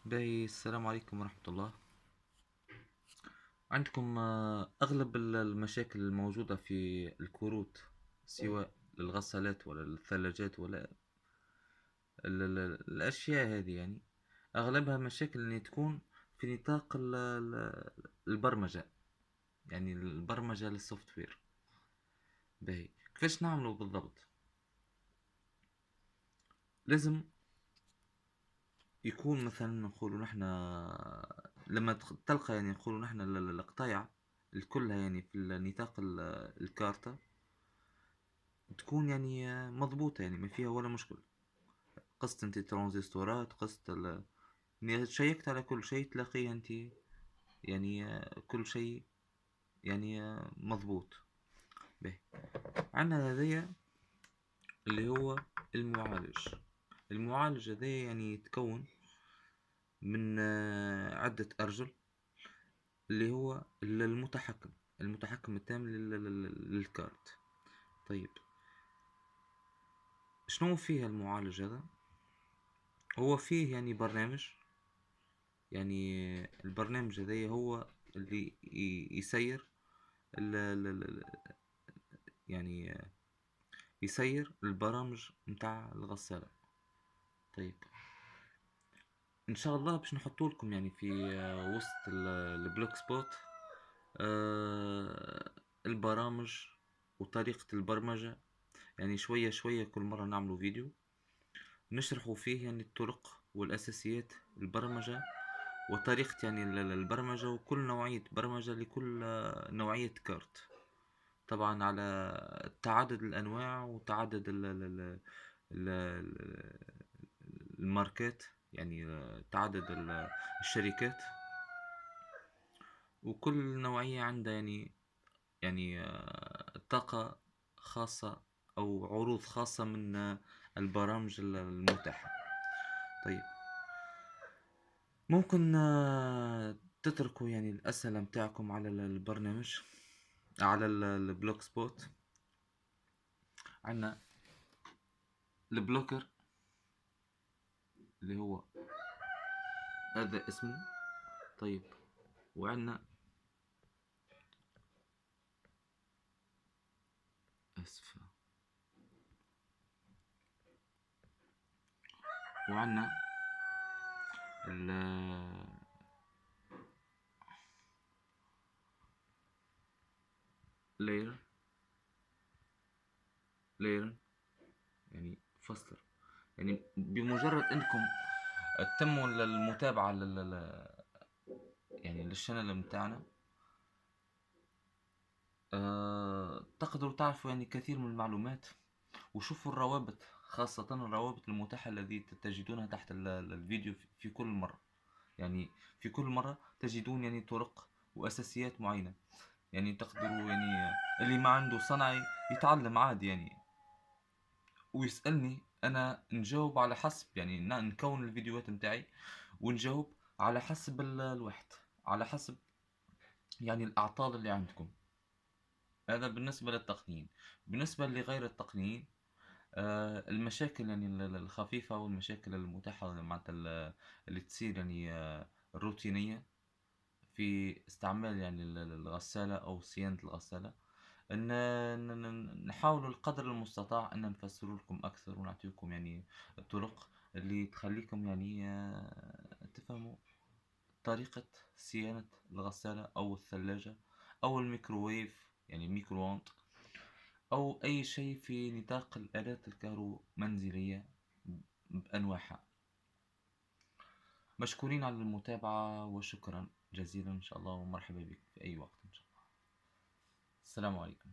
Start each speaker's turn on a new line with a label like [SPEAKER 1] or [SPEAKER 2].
[SPEAKER 1] باهي، السلام عليكم ورحمة الله. عندكم أغلب المشاكل الموجودة في الكروت، سواء للغسالات ولا للثلاجات ولا الأشياء هذه، يعني أغلبها مشاكل اللي تكون في نطاق البرمجة، يعني البرمجة للسوفت وير. باهي، كيفاش نعملوا بالضبط؟ لازم يكون مثلا نقولوا نحنا لما تلقى، يعني نقولوا نحنا القطايع الكلها يعني في نطاق الكارتة تكون يعني مضبوطة، يعني ما فيها ولا مشكل. قصت انت ترانزستورات، قصت يعني شيكت على كل شيء تلاقيه انت، يعني كل شيء يعني مضبوط به. عندنا هذايا اللي هو المعالج. المعالج هذايا يعني يتكون من عدة أرجل، اللي هو المتحكم التام للكارت. طيب، شنو فيه المعالج هذا؟ هو فيه يعني برنامج، يعني البرنامج هذا هو اللي يسير يعني يسير البرامج متاع الغسالة. طيب، ان شاء الله باش نحطوا لكم يعني في وسط البلوك سبوت البرامج وطريقة البرمجة، يعني شوية شوية كل مرة نعملوا فيديو نشرحوا فيه يعني الطرق والأساسيات البرمجة وطريقة يعني البرمجة، وكل نوعية برمجة لكل نوعية كارت، طبعا على تعدد الأنواع وتعدد الماركات، يعني تعدد الشركات، وكل نوعية عندها يعني طاقة خاصة أو عروض خاصة من البرامج المتاحة. طيب، ممكن تتركوا يعني الأسئلة متاعكم على البرنامج، على البلوك سبوت. عندنا البلوكر اللي هو هذا اسمه. طيب، وعندنا اسفة، وعندنا ال layer layer يعني فاستر، يعني بمجرد انكم تتموا المتابعة يعني للشانل متاعنا تقدروا تعرفوا يعني كثير من المعلومات، وشوفوا الروابط، خاصة الروابط المتاحة التي تجدونها تحت الفيديو في كل مرة. يعني في كل مرة تجدون يعني طرق وأساسيات معينة، يعني تقدروا يعني اللي ما عنده صنعي يتعلم عادي يعني، ويسألني أنا نجاوب على حسب، يعني نكون الفيديوهات متاعي ونجاوب على حسب الوقت، على حسب يعني الأعطال اللي عندكم. هذا بالنسبة للتقنيين. بالنسبة لغير التقنيين، المشاكل يعني الخفيفة والمشاكل المتاحة معناتها اللي تصير يعني الروتينية في استعمال يعني الغسالة أو صيانة الغسالة، نحاول القدر المستطاع أن نفسر لكم أكثر ونعطيكم يعني الطرق اللي تخليكم يعني تفهموا طريقة صيانة الغسالة أو الثلاجة أو الميكروويف، يعني الميكرووند، أو أي شيء في نطاق الآلات الكهرومنزلية بأنواعها. مشكورين على المتابعة وشكرا جزيلا إن شاء الله، ومرحبا بك في أي وقت إن شاء الله. السلام عليكم.